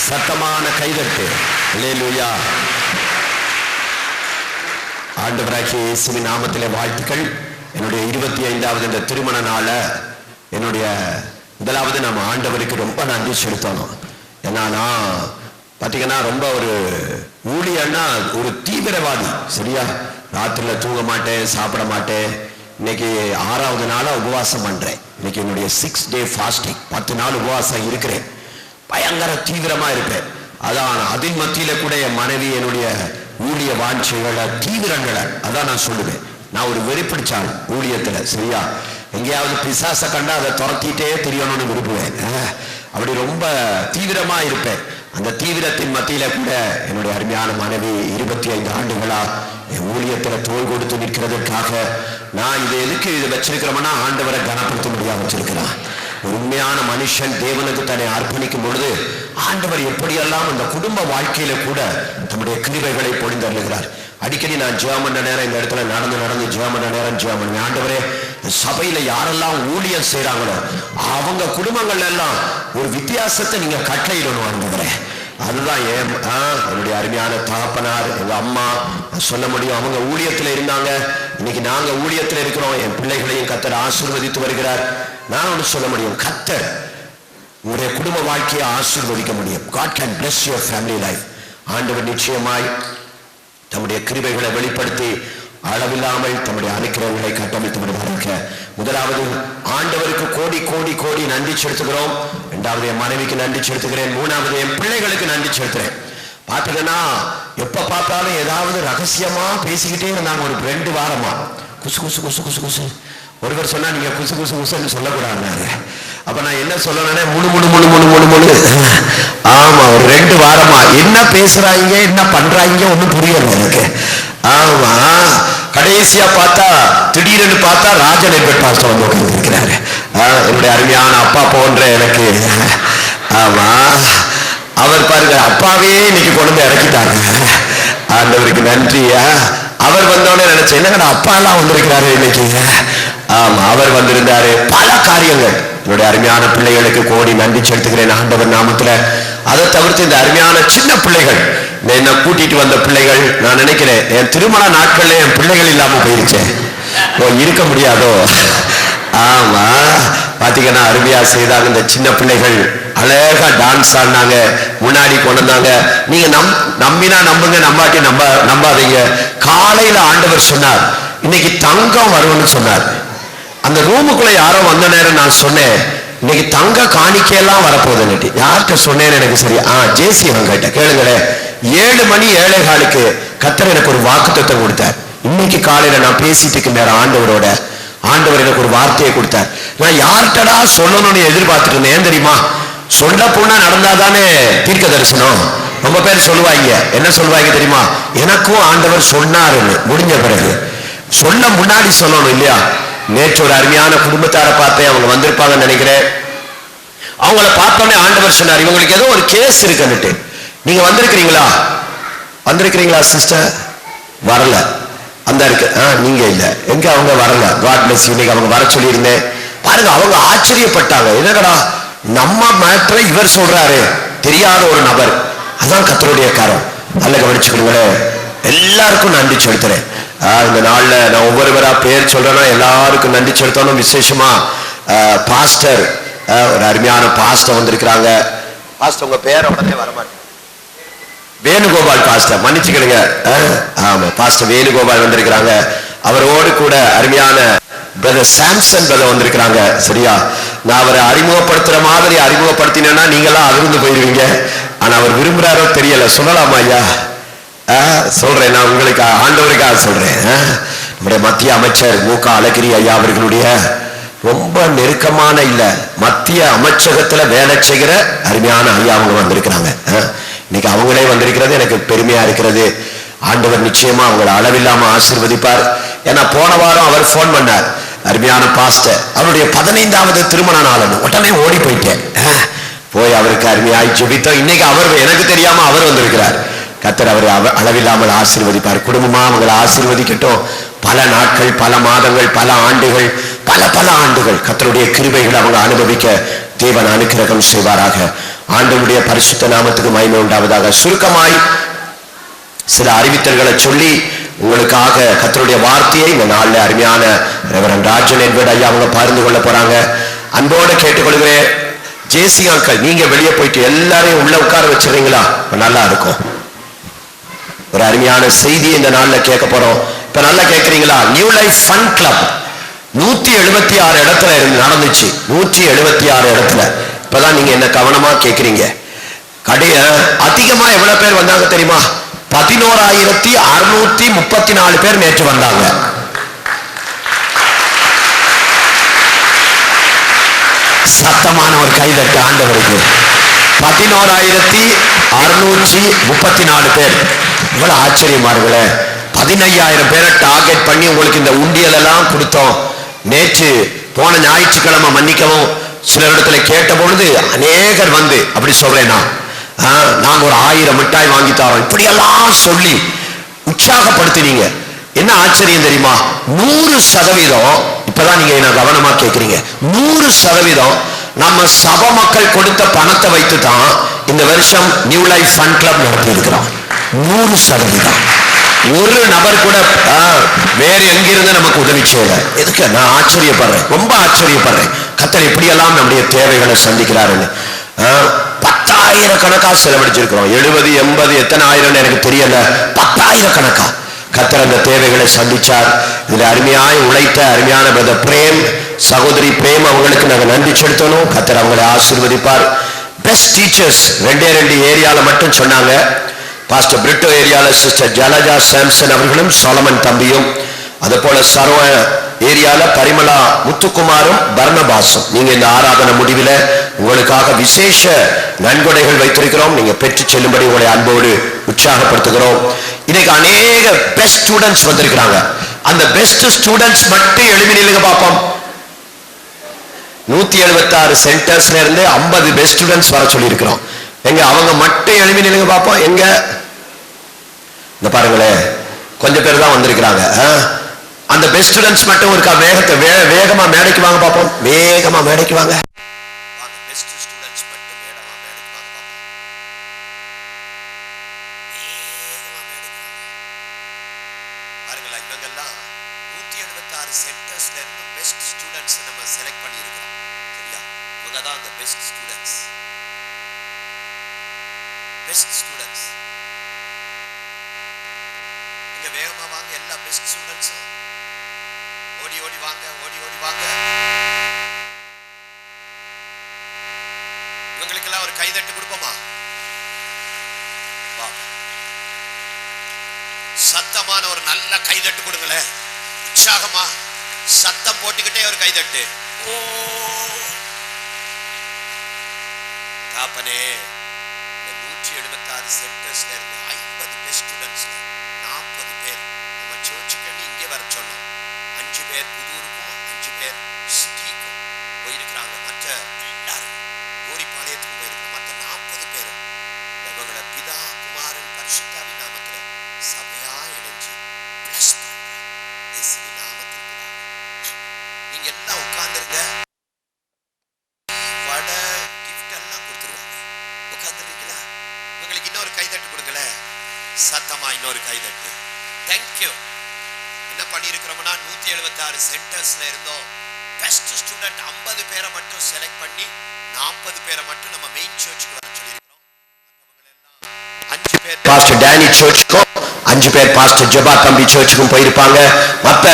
சத்தமான கைதட்டு. அல்லேலூயா. ஆண்டவராகிய இயேசுவின் நாமத்திலே வாழ்த்துக்கள். என்னுடைய 25வது இந்த திருமண நாள என்னுடைய முதலாவது நம்ம ஆண்டவருக்கு ரொம்ப நன்றி செலுத்தணும். ஏன்னா நான் பார்த்தீங்கன்னா ரொம்ப ஒரு ஊழியன்னா ஒரு தீவிரவாதி. சரியா, ராத்திரில தூங்க மாட்டேன், சாப்பிட மாட்டேன். இன்னைக்கு 6வது நாளா உபவாசம் பண்றேன். இன்னைக்கு என்னுடைய 6 day fasting, 10 நாள் உபவாசம் இருக்கிறேன். பயங்கர தீவிரமா இருப்பேன். அதான் அதில் மத்தியில கூட என் மனைவி என்னுடைய ஊழிய வாஞ்சைகளை தீவிரங்களை அதான் நான் சொல்லுவேன். நான் ஒரு வெறிப்பிடிச்சாள் ஊழியத்துல. சரியா, எங்கேயாவது பிசாசை கண்டா அதை துரத்திட்டே தெரியணும்னு விரும்புவேன். அப்படி ரொம்ப தீவிரமா இருப்பேன். அந்த தீவிரத்தின் மத்தியில கூட என்னுடைய அருமையான மனைவி 25 ஆண்டுகளா என் ஊழியத்துல தோல் கொடுத்து நிற்கிறதுக்காக நான் இதை எதுக்கு இதை வச்சிருக்கிறோம்னா ஆண்டவரை கனப்படுத்த முடியாம வச்சிருக்கிறான். உண்மையான மனுஷன் தேவனுக்கு தன்னை அர்ப்பணிக்கும் பொழுது ஆண்டவர் எப்படியெல்லாம் அந்த குடும்ப வாழ்க்கையில கூட தம்முடைய கிருபைகளை பொழிந்தருளுகிறார். அடிக்கடி நான் ஜெபம் பண்ண நேரம் இந்த இடத்துல நடந்து ஜெபம் பண்ண நேரம் ஜெபம் பண்ண ஆண்டவரே, சபையில யாரெல்லாம் ஊழியம் செய்யறாங்களோ அவங்க குடும்பங்கள்ல எல்லாம் ஒரு வித்தியாசத்தை நீங்க கட்டளையிடணும் ஆண்டவரே. அதுதான் என்னுடைய அருமையான தகப்பனார், எங்க அம்மா சொல்ல முடியும். அவங்க ஊழியத்துல இருந்தாங்க, இன்னைக்கு நாங்க ஊழியத்துல இருக்கிறோம். என் பிள்ளைகளையும் கர்த்தர் ஆசீர்வதித்து வருகிறார். நான் ஒன்று சொல்ல முடியும், கர்த்தர் உங்களுடைய குடும்ப வாழ்க்கையை ஆசீர்வதிக்க முடியும். God can bless your family life. ஆண்டவர் நிச்சயமாய் தம்முடைய கிருபைகளை வெளிப்படுத்தி அளவில்லாமல் தம்முடைய அனுக்கிரகங்களை கட்டமைத்து விடுவாங்க. முதலாவது ஆண்டவருக்கு கோடி கோடி கோடி நன்றி செலுத்துகிறோம். இரண்டாவது என் மனைவிக்கு நன்றி செலுத்துகிறேன். மூணாவது என் பிள்ளைகளுக்கு நன்றி செலுத்துகிறேன். பார்த்தீங்கன்னா எப்ப பார்த்தாலும் ஏதாவது ரகசியமா பேசிக்கிட்டே இருந்தாங்க. ஒரு 2 வாரமா குசு குசு குசு குசு குசு. ஒருவர் சொன்னா நீங்க குசு குசு குசுன்னு சொல்லக்கூடாது. அப்ப நான் என்ன சொல்லணும்னா முழு முழு முழு முழு முழு முழு. ஆமா, ஒரு 2 வாரமா என்ன பேசுறாங்க என்ன பண்றாங்க ஒன்னும் புரியல எனக்கு. ஆமா, கடைசியா பார்த்தா திடீர்னு பார்த்தா ராஜன் என்பர் பாஸ்டர் வந்து உட்கார்ந்திருக்கிறாரு. என்னுடைய அருமையான அப்பா போன்ற எனக்கு. ஆமா, அவர் பாருங்க அப்பாவே இன்னைக்கு கொண்டு வந்து இறக்கிட்டாங்க. ஆண்டவருக்கு நன்றியா. அவர் வந்தோடனே நினைச்சேன் என்னங்கடா அப்பா எல்லாம் வந்திருக்கிறாரு இன்னைக்கு. ஆமா, அவர் வந்திருந்தாரு. பல காரியங்கள். என்னுடைய அருமையான பிள்ளைகளுக்கு கோடி நன்றி செலுத்துகிறேன் ஆண்டவர் நாமத்துல. அதை தவிர்த்து இந்த அருமையான சின்ன பிள்ளைகள், என்ன கூட்டிட்டு வந்த பிள்ளைகள், நான் நினைக்கிறேன் என் திருமண நாட்கள்ல என் பிள்ளைகள் இல்லாம போயிருச்சேன். இருக்க முடியாதோ. ஆமா, பாத்தீங்கன்னா அருமையா செய்தாங்க. இந்த சின்ன பிள்ளைகள் அழகா டான்ஸ் ஆடினாங்க, முன்னாடி கொண்டு வந்தாங்க. நீங்க நம்பினா நம்புங்க, நம்பாட்டி நம்பாதீங்க. காலையில ஆண்டவர் சொன்னார் இன்னைக்கு தங்கம் வரும்னு சொன்னார். அந்த ரூமுக்குள்ள யாரோ வந்த நேரம் நான் சொன்னேன் இன்னைக்கு தங்க காணிக்கையெல்லாம் வரப்போகுதுன்னு. யார்கிட்ட சொன்னேன்னு எனக்கு சரி. ஜேசி அவங்கிட்ட கேளுங்களேன். 7 மணி 7:15 கர்த்தர் எனக்கு ஒரு வாக்குத்தத்தம் கொடுத்தார். இன்னைக்கு காலையில நான் பேசிட்டு இருக்க நேரம் ஆண்டவரோட ஆண்டவர் எனக்கு ஒரு வார்த்தையை கொடுத்தார். நான் யார்கிட்டடா சொல்லணும்னு எதிர்பார்த்துட்டு இருந்தேன் தெரியுமா? சொல்ல போனா நடந்தாதானே தீர்க்க தரிசனம். ரொம்ப பேர் சொல்லுவாங்க, என்ன சொல்லுவாங்க தெரியுமா? எனக்கும் ஆண்டவர் சொன்னாருன்னு. முடிஞ்ச பிறகு சொல்ல முன்னாடி சொல்லணும் இல்லையா? நேற்று ஒரு அருமையான குடும்பத்தார பார்த்தேன். அவங்க வந்திருப்பாங்கன்னு நினைக்கிறேன். அவங்கள பார்த்தோன்னே ஆண்டவர் சொன்னார் இவங்களுக்கு ஏதோ ஒரு கேஸ் இருக்குன்னுட்டு. நீங்க வந்திருக்கிறீங்களா சிஸ்டர்? வரல. அந்த இருக்கு. நீங்க இல்ல. எங்க அவங்க வரல. God bless you. இன்னைக்கு அவங்க வர சொல்லியிருந்தேன். பாருங்க, அவங்க ஆச்சரியப்பட்டாங்க. என்னடா நம்ம மேட்டரை இவர் சொல்றாரு, தெரியாத ஒரு நபர். அதான் கர்த்தருடைய காரம். நல்ல கவனிச்சுக்கணுங்களேன். எல்லாருக்கும் நன்றி செலுத்துறேன். இந்த நாள்ல நான் ஒவ்வொருவரா பேர் சொல்றேன்னா எல்லாருக்கும் நன்றி செலுத்தணும். விசேஷமா பாஸ்டர், ஒரு அருமையான பாஸ்டர் வந்திருக்கிறாங்க. பாஸ்டர் உங்க பேரை உடனே வரமாட்டேன். வேணுகோபால் பாஸ்டர், மன்னிச்சுக்கிடுங்க. ஆமா, பாஸ்டர் வேணுகோபால் வந்திருக்கிறாங்க. அவரோடு கூட அருமையான பிரதர் சாம்சன் பிரதர் வந்திருக்கிறாங்க. சரியா, நான் அவரை அறிமுகப்படுத்துற மாதிரி அறிமுகப்படுத்தினேன்னா நீங்களாம் அதிர்ந்து போயிருவீங்க. ஆனா அவர் விரும்புறாரோ தெரியல. சொல்லலாமா ஐயா? சொல்றேன், நான் உங்களுக்கு ஆண்டவருக்காக சொல்றேன். நம்முடைய மத்திய அமைச்சர் மு.க. அழகிரி ஐயா அவர்களுடைய ரொம்ப நெருக்கமான இல்ல மத்திய அமைச்சகத்துல வேலை செய்கிற அருமையான ஐயா அவங்க வந்திருக்கிறாங்க. இன்னைக்கு அவங்களே வந்திருக்கிறது எனக்கு பெருமையா இருக்கிறது. ஆண்டவர் நிச்சயமா அவங்களை அளவில்லாம ஆசீர்வதிப்பார். ஏன்னா போன வாரம் அவர் போன் பண்ணார், அருமையான பாஸ்டர் அவருடைய 15வது திருமண நாள். உடனே ஓடி போயிட்டேன். போய் அவருக்கு அருமையாய் ஜெபித்தோம். இன்னைக்கு அவர் எனக்கு தெரியாம அவர் வந்திருக்கிறார். கர்த்தர் அவரை அளவில்லாமல் ஆசீர்வதிப்பார். குடும்பமா அவங்களை ஆசீர்வதிக்கட்டும். பல நாட்கள், பல மாதங்கள், பல ஆண்டுகள், பல ஆண்டுகள் கர்த்தருடைய கிருபைகளை அவங்க அனுபவிக்க தேவன் அனுக்கிரகம் செய்வாராக. ஆண்டவருடைய பரிசுத்த நாமத்துக்கு மகிமை உண்டாவதாக. சுருக்கமாய் சில அறிவித்தல்களை சொல்லி உங்களுக்காக கர்த்தருடைய வார்த்தையை இந்த நாளில் அருமையான ரெவரண்ட் ராஜன் எட்வர்ட் ஐயா அவங்க பகிர்ந்து கொள்ள போறாங்க. அன்போடு கேட்டுக்கொள்கிறேன். ஜேசி அங்கிள், நீங்க வெளியே போயிட்டு எல்லாரையும் உள்ள உட்கார வச்சிருக்கீங்களா? நல்லா இருக்கும். ஒரு அருமையான செய்தி இந்த நாள்ல கேட்க போறோம். இப்ப நல்லா கேட்கறீங்களா? நியூ லைஃப் ஃபன் கிளப் 176 இடத்துல இருந்து நடந்துச்சு. 176 இடத்துல. இப்பதான் நீங்க என்ன கவனமா கேட்கறீங்க. அதிகமா எவ்வளவு பேர் வந்தாங்க தெரியுமா? 11,634 பேர் நேற்று வந்தாங்க. சத்தமான ஒரு கைதட்டு ஆண்டவருக்கு. 11,634 பேர். இவ்வளவு ஆச்சரியமா இருக்குல்ல? 15,000 பேரை டார்கெட் பண்ணி உங்களுக்கு இந்த உண்டியல் எல்லாம் கொடுத்தோம். நேற்று போன ஞாயிற்றுக்கிழமை மன்னிக்கவும் சில இடத்துல கேட்ட பொழுது அநேகர் வந்து அப்படி சொல்றேன்னா நாங்க ஒரு 1000 மிட்டாய் வாங்கி தரோம் இப்படியெல்லாம் சொல்லி உற்சாகப்படுத்தினீங்க. என்ன ஆச்சரியம் தெரியுமா? 100%. இப்பதான் நீங்க என்ன கவனமா கேட்கறீங்க. 100% நம்ம சபை மக்கள் கொடுத்த பணத்தை வைத்து தான் இந்த வருஷம் நியூ லைஃப் ஃபன் கிளப் நடத்தி இருக்கிறோம். 100%. ஒரு நபர் கூட வேற எங்கிருந்து நமக்கு உதவி செய்யல. எதுக்கு? நான் ஆச்சரியப்படுறேன், ரொம்ப ஆச்சரியப்படுறேன். கர்த்தர் எப்படியெல்லாம் நம்முடைய தேவைகளை சந்திக்கிறாருன்னு. 10,000 கணக்கா செலவழிச்சிருக்கிறோம். 70, 80 எத்தனை ஆயிரம் எனக்கு தெரியல. 10,000 கணக்கா கர்த்தர் அந்த தேவைகளை சந்திச்சார். இதுல அருமையாய் உழைத்த அருமையான பிரதர் பிரேம், சகோதரி பிரேம் அவங்களுக்கு நாங்கள் நன்றி செலுத்தணும். கர்த்தர் அவங்களை ஆசீர்வதிப்பார். பெஸ்ட் டீச்சர்ஸ் 2 ஏரியால மட்டும் சொன்னாங்க. பாஸ்டர் பிரிட்டோ ஏரியால சிஸ்டர் ஜலஜா சாம்சன் அவர்களும் சோலமன் தம்பியும், அது போல சர்வ ஏரியால பரிமளா முத்துக்குமாரும் பர்ணபாசும். நீங்க இந்த ஆராதனை முடிவில் உங்களுக்காக விசேஷ நன்கொடைகள் வைத்திருக்கிறோம். நீங்க பெற்று செல்லும்படி உங்களை அன்போடு உற்சாகப்படுத்துகிறோம். இன்னைக்கு அநேக பெஸ்ட் ஸ்டூடெண்ட்ஸ் வந்திருக்கிறாங்க. அந்த பெஸ்ட் ஸ்டூடெண்ட்ஸ் மட்டும் எழுதி நில்லுங்க பார்ப்போம். 176 சென்டர்ஸ்ல இருந்து 50 பெஸ்ட் ஸ்டூடெண்ட்ஸ் வர சொல்லி இருக்கிறோம். எங்க அவங்க மட்டும் எழுதி நில்லுங்க பார்ப்போம். எங்க இந்த பாருங்களேன், கொஞ்சம் பேர் தான் வந்திருக்கிறாங்க. அந்த பெஸ்ட் ஸ்டூடெண்ட்ஸ் மட்டும் இருக்கா? வேகமா மேடைக்கு வாங்க பார்ப்போம். வேகமா மேடைக்கு வாங்க. பெஸ்ட் ஸ்டூடெண்ட்ஸ் மட்டும் வேகமா மேடைக்கு வாங்க பார்ப்போம். வேகமா மேடைக்கு வாங்க. பாருங்களா, இவங்கெல்லாம் 176 சென்டர்ஸ்ல இருந்து பெஸ்ட் ஸ்டூடெண்ட்ஸ் நம்ம செலக்ட் பண்ணி இருக்கிறோம். சரியா? இவங்க தான் அந்த பெஸ்ட் ஸ்டூடெண்ட்ஸ். பெஸ்ட் ஸ்டூடெண்ட்ஸ் இங்க வேகமா வாங்க. எல்லா பெஸ்ட் ஸ்டூடெண்ட்ஸும் ஓடி ஓடி வாங்க, ஓடி ஓடி வாங்க. இவங்களுக்கெல்லாம் ஒரு கைதட்டு கொடுப்போமா? சத்தமான ஒரு நல்ல கைதட்டு கொடுங்களேன். உற்சாகமா சத்தம் போட்டுக்கிட்டே ஒரு கைதட்டு. ஓ தாப்பனே, 176 சென்டர்ஸ்ல இருந்து 50 பெஸ்ட் ஸ்டூடெண்ட்ஸ்ல 40 பேர் நம்ம சர்ச்சுக்கு இங்கே வர சொன்னோம். 5 பேர் புதூருக்கும் 5 பேர் சிட்டிக்கும் போயிருக்கிறாங்க. மற்ற எல்லாரும் கோரிப்பாளையத்துக்கும் போயிருக்காங்க. மற்ற 40 பேரும் இவங்களை பிதா குமாரன் பரிசுத்தாவின் நாமத்துல சபையா இணைஞ்சு பிளஸ் இயேசுவின் நாமத்தில் நீங்க எல்லாம் உட்கார்ந்துருங்க. வடை கிஃப்ட் எல்லாம் கொடுத்துருவாங்க. உட்கார்ந்துருக்கீங்களா? உங்களுக்கு இன்னொரு கைதட்டு கொடுக்கல, சத்தமா இன்னொரு கைதட்டு. தேங்க்யூ. என்ன பண்ணிருக்கிறோம்னா 176 சென்டர்ஸ்ல இருந்தோம். பெஸ்ட் ஸ்டூடெண்ட் 50 பேரை மட்டும் செலக்ட் பண்ணி 40 பேரை மட்டும் நம்ம மெயின் சர்ச்சுக்கு வர சொல்லியிருக்கிறோம். மற்றவங்க எல்லாம் 5 பேர் பாஸ்டர் டேனி சர்ச்சுக்கும் 5 பேர் பாஸ்டர் ஜபா தம்பி சர்ச்சுக்கும் போயிருப்பாங்க. மற்ற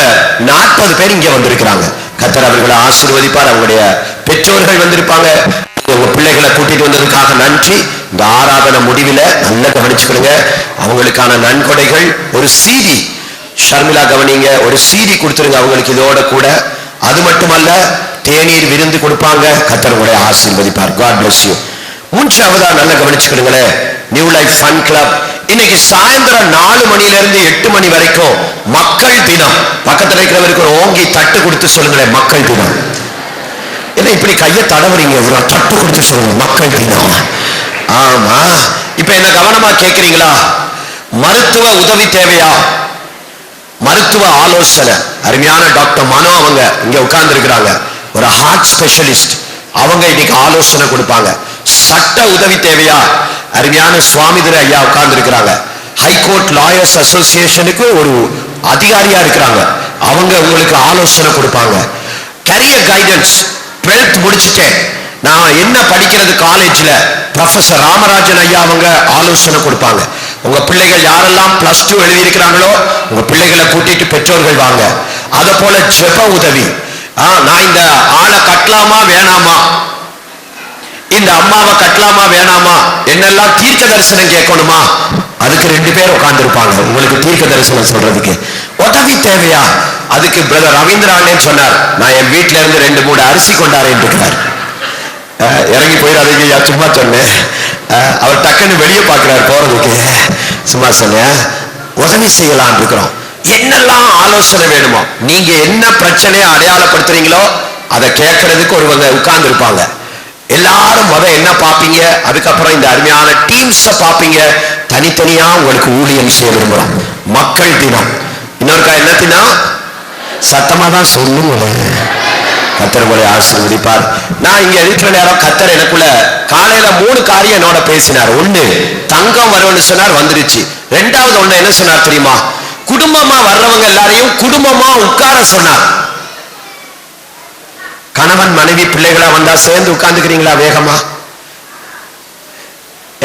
40 பேர் இங்க வந்திருக்கிறாங்க. கர்த்தர் அவர்களை ஆசீர்வதிப்பார். அவங்களுடைய பெற்றோர்கள் வந்திருப்பாங்க. உங்க பிள்ளைகளை கூட்டிட்டு வந்ததுக்காக நன்றி. இந்த ஆராதனை முடிவில் நல்ல கவனிச்சுக்கிடுங்க. அவங்களுக்கான நன்கொடைகள் ஒரு CD, ஷர்மிளா கவனிங்க, ஒரு CD கொடுத்துருங்க அவங்களுக்கு இதோட கூட. அது மட்டுமல்ல, தேநீர் விருந்து கொடுப்பாங்க. கர்த்தர் உங்களை ஆசீர்வதிப்பார். God bless you. மூன்றாவதா நல்ல கவனிச்சுக்கிடுங்களேன், நியூ லைஃப் ஃபன் கிளப் இன்னைக்கு சாயந்தரம் 4 மணில இருந்து 8 மணி வரைக்கும் மக்கள் தினம். பக்கத்தில் இருக்கிறவருக்கு ஒரு ஓங்கி தட்டு கொடுத்து சொல்லுங்களேன், மக்கள் தினம். என்ன இப்படி கையை தடவுறீங்க? தட்டு கொடுத்து சொல்லுங்க, மக்கள் தினம். ஆமா, இப்ப என்ன கவனமா கேட்கிறீங்களா? மருத்துவ உதவி தேவையா? மருத்துவ ஆலோசனை அருமையான டாக்டர் மனோ அவங்க இங்க உட்கார்ந்து இருக்கிறாங்க. ஒரு ஹார்ட் ஸ்பெஷலிஸ்ட். அவங்க இன்னைக்கு ஆலோசனை கொடுப்பாங்க. சட்ட உதவி தேவையா? அருமையான சுவாமிதுரை ஐயா உட்கார்ந்து இருக்கிறாங்க. ஹைகோர்ட் லாயர்ஸ் அசோசியேஷனுக்கு ஒரு அதிகாரியா இருக்கிறாங்க. அவங்க உங்களுக்கு ஆலோசனை கொடுப்பாங்க. கரியர் கைடன்ஸ் 12th முடிச்சுட்டேன், நான் என்ன படிக்கிறது காலேஜ்ல, ப்ரொஃபசர் ராமராஜன் ஐயா அவங்க ஆலோசனை கொடுப்பாங்க. உங்க பிள்ளைகள் யாரெல்லாம் +2 எழுதி இருக்கிறாங்களோ உங்க பிள்ளைகளை கூட்டிட்டு பெற்றோர்கள் வாங்க. அத போல ஜெப உதவி, நான் இந்த ஆளை கட்டலாமா வேணாமா, இந்த அம்மாவை கட்டலாமா வேணாமா, என்னெல்லாம் தீர்க்க தரிசனம் கேட்கணுமா, அதுக்கு 2 பேர் உட்கார்ந்து இருப்பாங்க உங்களுக்கு தீர்க்க தரிசனம் சொல்றதுக்கு. உதவி தேவையா? அதுக்கு பிரதர் ரவீந்திரானே சொன்னார், நான் என் வீட்டுல இருந்து 2-3 அரிசி கொண்டாரேன் இருக்கிறார். இறங்கி போயிடாதீங்க, சும்மா சொன்னேன். அவர் டக்குன்னு வெளியே பார்க்கிறார் போறதுக்கு, சும்மா சொன்னேன். உதவி செய்யலாம் இருக்கிறோம். என்னெல்லாம் ஆலோசனை வேணுமோ, நீங்க என்ன பிரச்சனையை அடையாளப்படுத்துறீங்களோ அதை கேட்கறதுக்கு ஒருவங்க உட்கார்ந்து இருப்பாங்க. எல்லாரும் என்ன பார்ப்பீங்க, அதுக்கப்புறம் இந்த அருமையான டீம்ஸ பார்ப்பீங்க. தனித்தனியா உங்களுக்கு ஊழியம் செய்ய விரும்புறோம். மக்கள் தினம், இன்னொருக்கா என்ன தினம்? சத்தமா தான் சொல்லுங்க. கர்த்தர் உங்களை ஆசீர்வதிப்பார். நான் இங்க இருக்கிற நேரம் கர்த்தர் எனக்குள்ள காலையில 3 காரியம் என்னோட பேசினார். 1, தங்கம் வரும்னு சொன்னார், வந்துருச்சு. 2வது ஒண்ணு என்ன சொன்னார் தெரியுமா? குடும்பமா வர்றவங்க எல்லாரையும் குடும்பமா உட்கார சொன்னார். கணவன் மனைவி பிள்ளைகளா வந்தா சேர்ந்து உட்கார்ந்துக்கிறீங்களா வேகமா?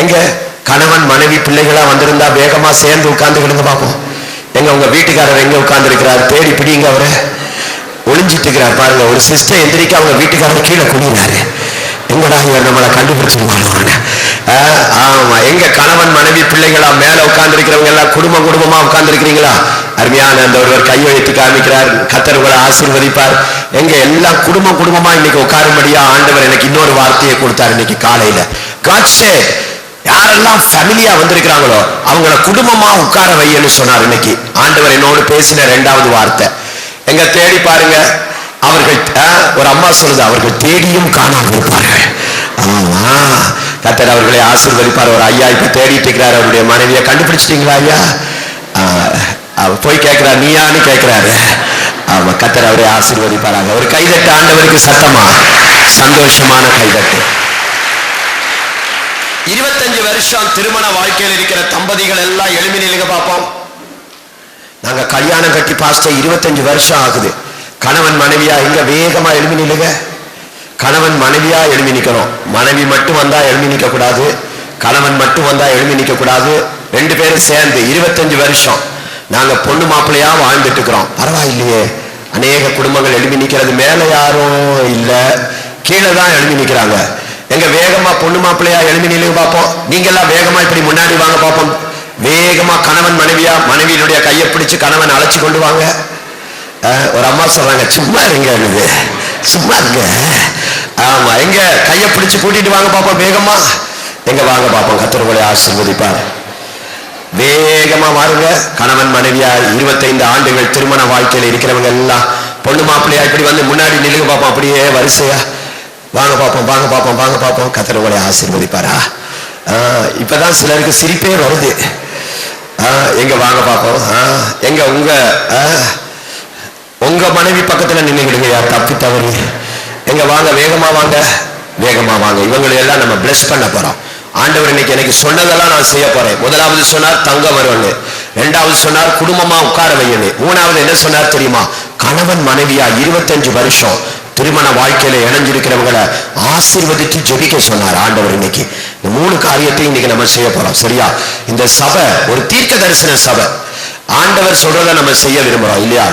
எங்க கணவன் மனைவி பிள்ளைகளா வந்திருந்தா வேகமா சேர்ந்து உட்கார்ந்துக்கிடுங்க பாப்போம். எங்க உங்க வீட்டுக்காரர் எங்க உட்கார்ந்து இருக்கிறார்? தேடி பிடிங்க. அவரை ஒளிஞ்சிட்டு இருக்கிறார் பாருங்க. ஒரு சிஸ்டர் எந்திரிக்க அவங்க வீட்டுக்காரர் கீழே குடிக்கிறாரு. எங்கடா இவர் நம்மளை கண்டுபிடிச்சிருவாங்க. ஆமா, எங்க கணவன் மனைவி பிள்ளைகளா மேல உட்கார்ந்து இருக்கிறவங்க எல்லாம் குடும்பமா உட்கார்ந்து இருக்கிறீங்களா? அருமையான அந்த ஒருவர் கையெழுத்து காமிக்கிறார். கர்த்தர் உங்களை ஆசீர்வதிப்பார். எங்க எல்லாம் குடும்பமா இன்னைக்கு உட்காரும்படியா ஆண்டவர் எனக்கு இன்னொரு வார்த்தையை கொடுத்தார் இன்னைக்கு காலையில. God said, யாரெல்லாம் ஃபேமிலியா வந்திருக்கிறாங்களோ அவங்கள குடும்பமா உட்கார வையன்னு சொன்னார். இன்னைக்கு ஆண்டவர் என்னோடு பேசின 2வது வார்த்தை. எங்க தேடி பாருங்க, அவர்கள் ஒரு அம்மா சொல்லுது, அவர்கள் தேடியும் காணாமல் இருப்பார்கள். ஆமா, கர்த்தர் அவர்களை ஆசீர்வதிப்பார். ஒரு ஐயா இப்ப தேடிட்டு இருக்கிறார், அவருடைய மனைவியை கண்டுபிடிச்சிட்டீங்களா ஐயா? போய் கேட்கிறார், நீயான்னு கேட்கிறாரு. ஆமா, கர்த்தர் அவரை ஆசீர்வதிப்பாராங்க. ஒரு கைதட்டு ஆண்டவருக்கு சத்தமா, சந்தோஷமான கைதட்டு. 25 வருஷம் திருமண வாழ்க்கையில் இருக்கிற தம்பதிகள் எல்லாம் எழுமி நிலுங்க பார்ப்போம். நாங்க கல்யாணம் கட்டி பாஸ்டர் 25 வருஷம் ஆகுது. கணவன் மனைவியா இங்க வேகமா எழுமி நிலுங்க. கணவன் மனைவியா எழுமி நிக்கணும். மனைவி மட்டும் வந்தா எழுமி நிக்க கூடாது, கணவன் மட்டும் வந்தா எழுமி நிக்க கூடாது. 2 பேரும் சேர்ந்து 25 வருஷம் நாங்க பொண்ணு மாப்பிள்ளையா வாழ்ந்துட்டு இருக்கிறோம். பரவாயில்லையே, அநேக குடும்பங்கள் எழுமி நிக்கிறது. மேல யாரும் இல்ல, கீழே தான் எழுமி நிக்கிறாங்க. எங்க வேகமா பொண்ணு மாப்பிள்ளையா எழுமி நிலுங்க பார்ப்போம். நீங்க எல்லாம் வேகமா இப்படி முன்னாடி வாங்க பார்ப்போம். வேகமா கணவன் மனைவியா, மனைவியினுடைய கையை பிடிச்சு கணவன் அழைச்சி கொண்டு வாங்க. ஒரு அம்மா சொல்றாங்க, சும்மா இருங்க, சும்மா இருங்க. ஆமா, எங்க கையை பிடிச்சு கூட்டிட்டு வாங்க பாப்போம் வேகமா. எங்க வாங்க பாப்போம். கர்த்தர் உங்களை ஆசீர்வதிப்பார். வேகமா வாருங்க. கணவன் மனைவியா 25 ஆண்டுகள் திருமண வாழ்க்கையில இருக்கிறவங்க எல்லாம் பொண்ணு மாப்பிள்ளையா இப்படி வந்து முன்னாடி நிலுங்க பாப்போம். அப்படியே வரிசையா வாங்க பாப்போம், வாங்க பாப்போம், வாங்க பாப்போம். கர்த்தர் உங்களை ஆசீர்வதிப்பாரா? இப்பதான் சிலருக்கு சிரிப்பே வருது. எங்க வாங்க பாப்போம். எங்க உங்க மனைவி பக்கத்துல நின்னுக்கிடுங்க, யார் தப்பி தவறு. எங்க வாங்க, வேகமா வாங்க, வேகமா வாங்க. இவங்களை எல்லாம் நம்ம பிளஸ் பண்ண போறோம். ஆண்டவர் இன்னைக்கு எனக்கு சொன்னதெல்லாம் நான் செய்ய போறேன். 1வது சொன்னார் தங்கம் வரும்னு, 2வது சொன்னார் குடும்பமா உட்கார வையன்னு, 3வது என்ன சொன்னார் தெரியுமா? கணவன் மனைவியா 25 வருஷம் திருமண வாழ்க்கையில இணைஞ்சிருக்கிறவங்களை ஆசீர்வதித்து ஜெபிக்க சொன்னார் ஆண்டவர். இன்னைக்கு இந்த 3 காரியத்தையும் இன்னைக்கு நம்ம செய்ய போறோம். சரியா? இந்த சபை ஒரு தீர்க்க தரிசன சபை. ஆண்டவர் சொல்றதை நம்ம செய்ய விரும்புறோம் இல்லையா?